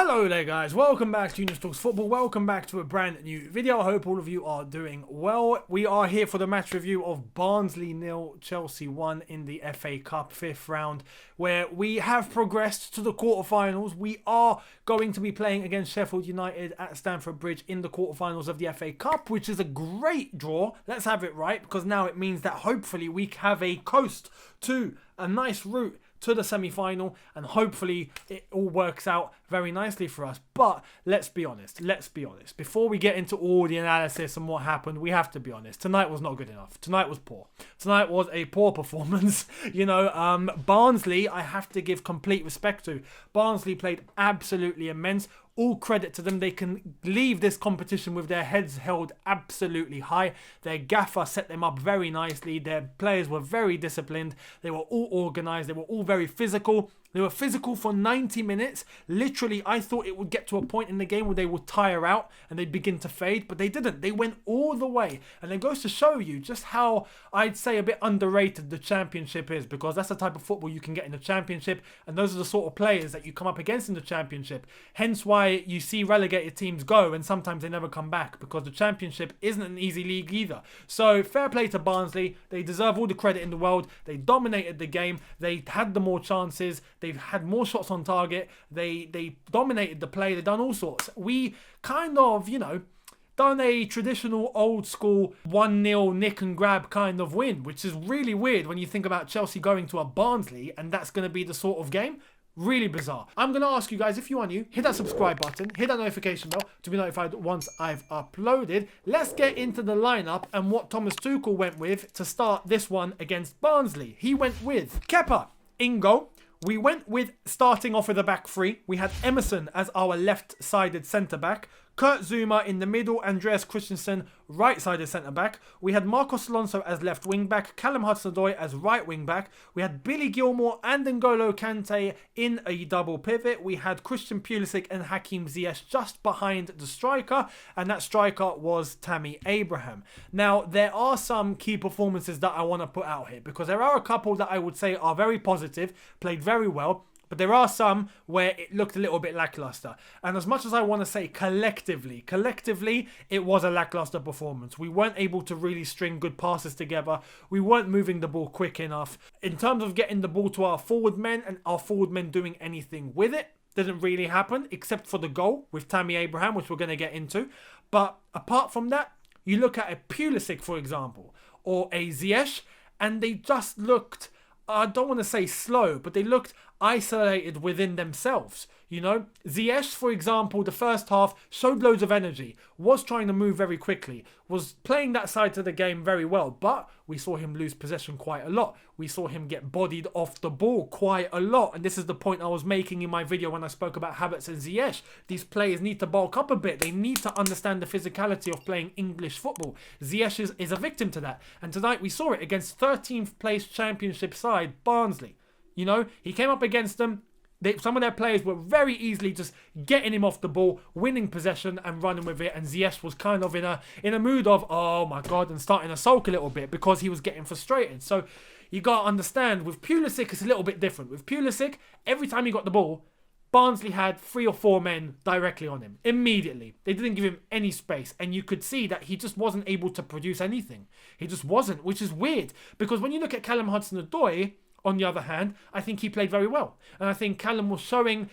Hello there guys, welcome back to Younes Talks Football, welcome back to a brand new video. I hope all of you are doing well. We are here for the match review of Barnsley 0, Chelsea 1 in the FA Cup 5th round, where we have progressed to the quarterfinals. We are going to be playing against Sheffield United at Stamford Bridge in the quarterfinals of the FA Cup, which is a great draw. Let's have it right, because now it means that hopefully we have a coast to a nice route to the semi-final, and hopefully it all works out very nicely for us. But let's be honest. Before we get into all the analysis and what happened, we have to be honest. Tonight was not good enough. Tonight was poor. Tonight was a poor performance. Barnsley, I have to give complete respect to. Barnsley played absolutely immense. All credit to them. They can leave this competition with their heads held absolutely high. Their gaffer set them up very nicely. Their players were very disciplined. They were all organised. They were all very physical. They were physical for 90 minutes. Literally, I thought it would get to a point in the game where they would tire out and they'd begin to fade, but they didn't. They went all the way. And it goes to show you just how, I'd say, a bit underrated the Championship is, because that's the type of football you can get in the Championship, and those are the sort of players that you come up against in the Championship. Hence why you see relegated teams go and sometimes they never come back, because the Championship isn't an easy league either. So fair play to Barnsley. They deserve all the credit in the world. They dominated the game. They had the more chances. They've had more shots on target. They dominated the play. They've done all sorts. We kind of, done a traditional old school 1-0 nick and grab kind of win, which is really weird when you think about Chelsea going to a Barnsley and that's going to be the sort of game. Really bizarre. I'm going to ask you guys, if you are new, hit that subscribe button, hit that notification bell to be notified once I've uploaded. Let's get into the lineup and what Thomas Tuchel went with to start this one against Barnsley. He went with Kepa in goal. We went with starting off with a back three. We had Emerson as our left-sided centre-back, Kurt Zuma in the middle, Andreas Christensen right-sided centre-back. We had Marcos Alonso as left wing-back, Callum Hudson-Odoi as right wing-back. We had Billy Gilmour and N'Golo Kante in a double pivot. We had Christian Pulisic and Hakim Ziyech just behind the striker, and that striker was Tammy Abraham. Now, there are some key performances that I want to put out here, because there are a couple that I would say are very positive, played very well, but there are some where it looked a little bit lackluster. And as much as I want to say collectively, it was a lackluster performance. We weren't able to really string good passes together. We weren't moving the ball quick enough. In terms of getting the ball to our forward men and our forward men doing anything with it, didn't really happen, except for the goal with Tammy Abraham, which we're going to get into. But apart from that, you look at a Pulisic, for example, or a Ziyech, and they just looked, I don't want to say slow, but they looked isolated within themselves. Ziyech, for example, the first half showed loads of energy, was trying to move very quickly, was playing that side to the game very well, but we saw him lose possession quite a lot. We saw him get bodied off the ball quite a lot, and this is the point I was making in my video when I spoke about Havertz and Ziyech. These players need to bulk up a bit. They need to understand the physicality of playing English football. Ziyech is a victim to that, and tonight we saw it against 13th place Championship side Barnsley. He came up against them. Some of their players were very easily just getting him off the ball, winning possession and running with it. And Ziyech was kind of in a mood of, oh my God, and starting to sulk a little bit because he was getting frustrated. So you got to understand, with Pulisic, it's a little bit different. With Pulisic, every time he got the ball, Barnsley had 3 or 4 men directly on him. Immediately. They didn't give him any space. And you could see that he just wasn't able to produce anything. He just wasn't, which is weird. Because when you look at Callum Hudson-Odoi, on the other hand, I think he played very well. And I think Callum was showing,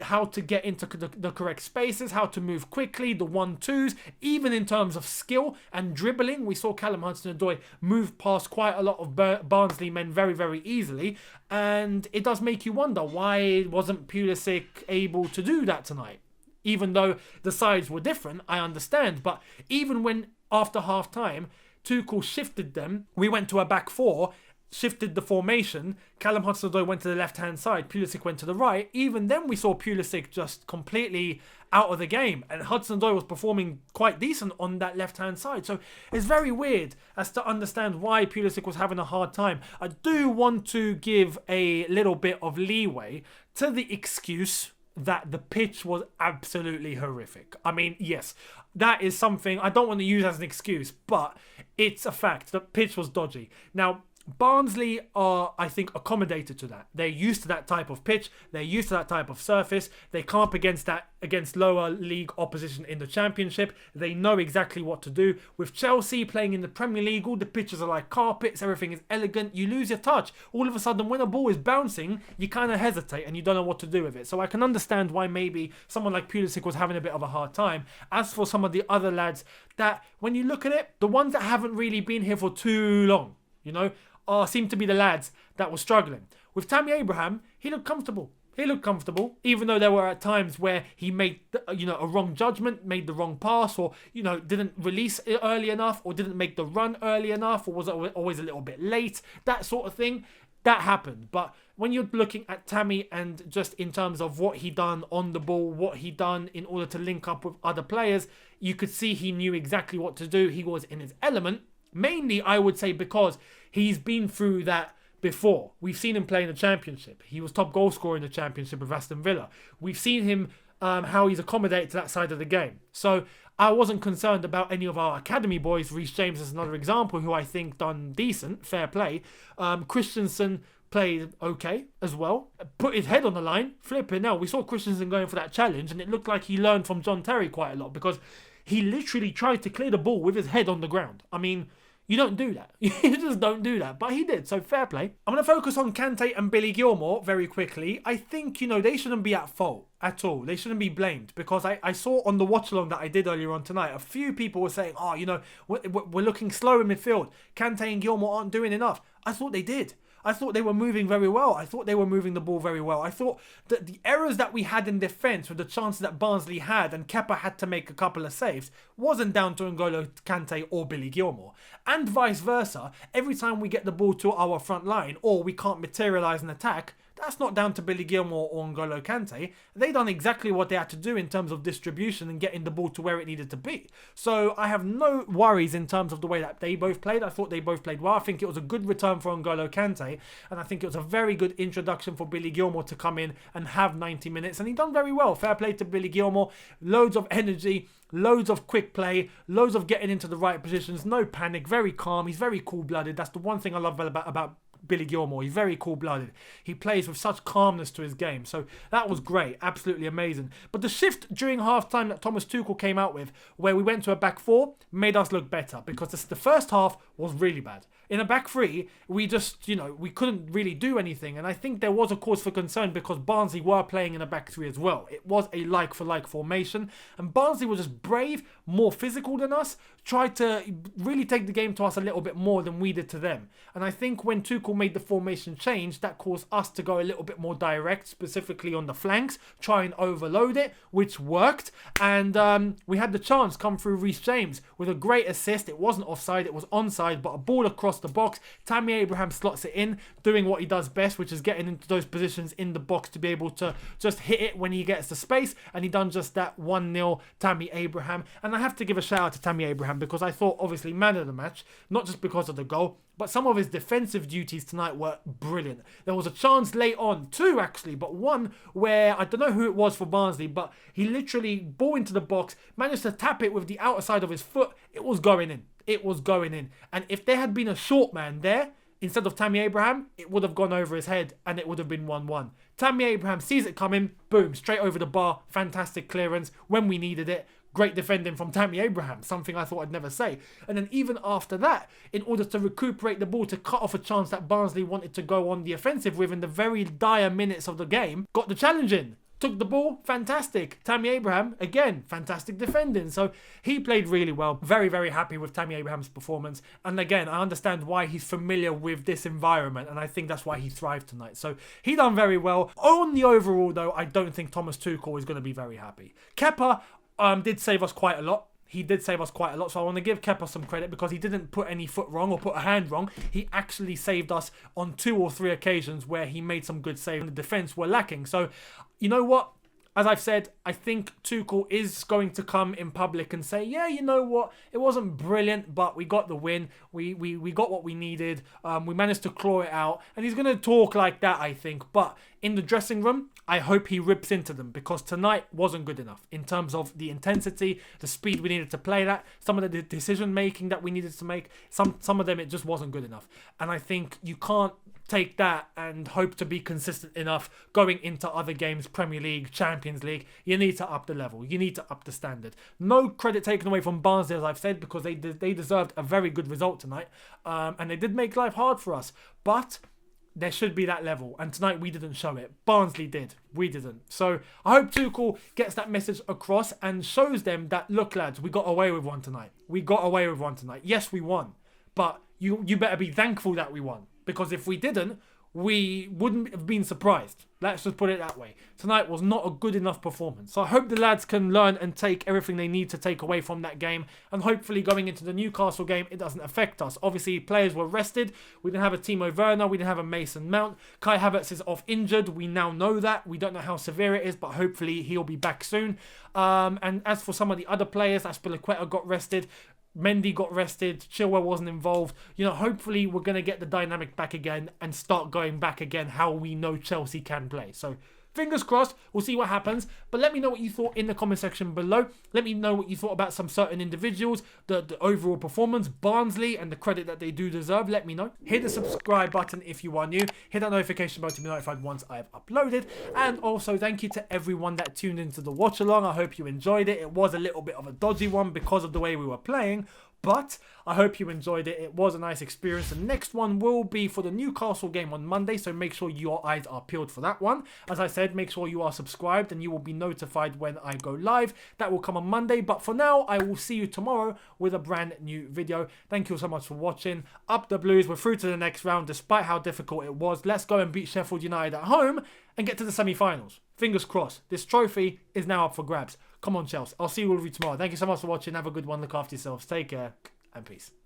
how to get into the correct spaces, how to move quickly, the 1-2s, even in terms of skill and dribbling. We saw Callum Hudson-Odoi move past quite a lot of Barnsley men very, very easily. And it does make you wonder, why wasn't Pulisic able to do that tonight? Even though the sides were different, I understand. But even when, after half-time, Tuchel shifted them, we went to a back 4, shifted the formation, Callum Hudson-Odoi went to the left-hand side, Pulisic went to the right. Even then we saw Pulisic just completely out of the game, and Hudson-Odoi was performing quite decent on that left-hand side. So it's very weird as to understand why Pulisic was having a hard time. I do want to give a little bit of leeway to the excuse that the pitch was absolutely horrific. I mean, yes, that is something I don't want to use as an excuse, but it's a fact. The pitch was dodgy. Now, Barnsley are, I think, accommodated to that. They're used to that type of pitch. They're used to that type of surface. They come up against lower league opposition in the Championship. They know exactly what to do. With Chelsea playing in the Premier League, all the pitches are like carpets. Everything is elegant. You lose your touch. All of a sudden, when a ball is bouncing, you kind of hesitate and you don't know what to do with it. So I can understand why maybe someone like Pulisic was having a bit of a hard time. As for some of the other lads, that when you look at it, the ones that haven't really been here for too long, seem to be the lads that were struggling. With Tammy Abraham, he looked comfortable. Even though there were at times where he made, a wrong judgment, made the wrong pass, or, didn't release it early enough, or didn't make the run early enough, or was always a little bit late, that sort of thing. That happened. But when you're looking at Tammy and just in terms of what he done on the ball, what he done in order to link up with other players, you could see he knew exactly what to do. He was in his element. Mainly, I would say, because he's been through that before. We've seen him play in the Championship. He was top goal scorer in the Championship with Aston Villa. We've seen him, how he's accommodated to that side of the game. So I wasn't concerned about any of our academy boys. Reece James is another example who I think done decent, fair play. Christensen played okay as well. Put his head on the line. Flipping now. We saw Christensen going for that challenge, and it looked like he learned from John Terry quite a lot, because he literally tried to clear the ball with his head on the ground. I mean, you don't do that. You just don't do that. But he did, so fair play. I'm going to focus on Kante and Billy Gilmour very quickly. I think, they shouldn't be at fault at all. They shouldn't be blamed, because I saw on the watch-along that I did earlier on tonight, a few people were saying, we're looking slow in midfield. Kante and Gilmour aren't doing enough. I thought they did. I thought they were moving very well. I thought they were moving the ball very well. I thought that the errors that we had in defence with the chances that Barnsley had and Kepa had to make a couple of saves wasn't down to N'Golo Kante or Billy Gilmour. And vice versa, every time we get the ball to our front line or we can't materialise an attack, that's not down to Billy Gilmour or N'Golo Kante. They done exactly what they had to do in terms of distribution and getting the ball to where it needed to be. So I have no worries in terms of the way that they both played. I thought they both played well. I think it was a good return for N'Golo Kante, and I think it was a very good introduction for Billy Gilmour to come in and have 90 minutes, and he done very well. Fair play to Billy Gilmour. Loads of energy, loads of quick play, loads of getting into the right positions, no panic, very calm. He's very cool-blooded. That's the one thing I love about Billy Gilmour. He's very cool-blooded. He plays with such calmness to his game. So that was great. Absolutely amazing. But the shift during half-time that Thomas Tuchel came out with, where we went to a back four, made us look better, because the first half was really bad. In a back three, we just, we couldn't really do anything. And I think there was a cause for concern because Barnsley were playing in a back three as well. It was a like-for-like formation. And Barnsley was just brave, more physical than us, tried to really take the game to us a little bit more than we did to them. And I think when Tuchel made the formation change, that caused us to go a little bit more direct, specifically on the flanks, try and overload it, which worked. And we had the chance come through Reece James with a great assist. It wasn't offside, it was onside, but a ball across the box. Tammy Abraham slots it in, doing what he does best, which is getting into those positions in the box to be able to just hit it when he gets the space. And he done just that. 1-0 Tammy Abraham. And I have to give a shout out to Tammy Abraham, because I thought, obviously, man of the match, not just because of the goal, but some of his defensive duties tonight were brilliant. There was a chance late on, two actually, but one where, I don't know who it was for Barnsley, but he literally ball into the box, managed to tap it with the outside of his foot. It was going in. It was going in. And if there had been a short man there, instead of Tammy Abraham, it would have gone over his head and it would have been 1-1. Tammy Abraham sees it coming, boom, straight over the bar, fantastic clearance when we needed it. Great defending from Tammy Abraham, something I thought I'd never say. And then even after that, in order to recuperate the ball to cut off a chance that Barnsley wanted to go on the offensive with in the very dire minutes of the game, got the challenge in. Took the ball, fantastic. Tammy Abraham, again, fantastic defending. So he played really well. Very, very happy with Tammy Abraham's performance. And again, I understand why he's familiar with this environment. And I think that's why he thrived tonight. So he done very well. On the overall, though, I don't think Thomas Tuchel is going to be very happy. Kepa did save us quite a lot. He did save us quite a lot, so I want to give Kepa some credit because he didn't put any foot wrong or put a hand wrong. He actually saved us on 2 or 3 occasions where he made some good saves and the defence were lacking. So, you know what? as I've said, I think Tuchel is going to come in public and say, yeah, you know what, it wasn't brilliant, but we got the win. We got what we needed. We managed to claw it out. And he's going to talk like that, I think. But in the dressing room, I hope he rips into them, because tonight wasn't good enough in terms of the intensity, the speed we needed to play that, some of the decision making that we needed to make. Some of them, it just wasn't good enough. And I think you can't take that and hope to be consistent enough going into other games, Premier League, Champions League. You need to up the level. You need to up the standard. No credit taken away from Barnsley, as I've said, because they deserved a very good result tonight. And they did make life hard for us. But there should be that level. And tonight we didn't show it. Barnsley did. We didn't. So I hope Tuchel gets that message across and shows them that, look, lads, we got away with one tonight. We got away with one tonight. Yes, we won. But you better be thankful that we won. Because if we didn't, we wouldn't have been surprised. Let's just put it that way. Tonight was not a good enough performance. So I hope the lads can learn and take everything they need to take away from that game. And hopefully going into the Newcastle game, it doesn't affect us. Obviously, players were rested. We didn't have a Timo Werner. We didn't have a Mason Mount. Kai Havertz is off injured. We now know that. We don't know how severe it is, but hopefully he'll be back soon. And as for some of the other players, Azpilicueta got rested. Mendy got rested, Chilwell wasn't involved. You know, hopefully we're going to get the dynamic back again and start going back again how we know Chelsea can play. So, fingers crossed, we'll see what happens. But let me know what you thought in the comment section below. Let me know what you thought about some certain individuals, the overall performance, Barnsley, and the credit that they do deserve. Let me know. Hit the subscribe button if you are new. Hit that notification bell to be notified once I've uploaded. And also, thank you to everyone that tuned into the watch along. I hope you enjoyed it. It was a little bit of a dodgy one because of the way we were playing. But I hope you enjoyed it. It was a nice experience. The next one will be for the Newcastle game on Monday, so make sure your eyes are peeled for that one. As I said, make sure you are subscribed and you will be notified when I go live. That will come on Monday. But for now, I will see you tomorrow with a brand new video. Thank you so much for watching. Up the Blues. We're through to the next round despite how difficult it was. Let's go and beat Sheffield United at home and get to the semi-finals. Fingers crossed. This trophy is now up for grabs. Come on, Chelsea. I'll see you all of you tomorrow. Thank you so much for watching. Have a good one. Look after yourselves. Take care and peace.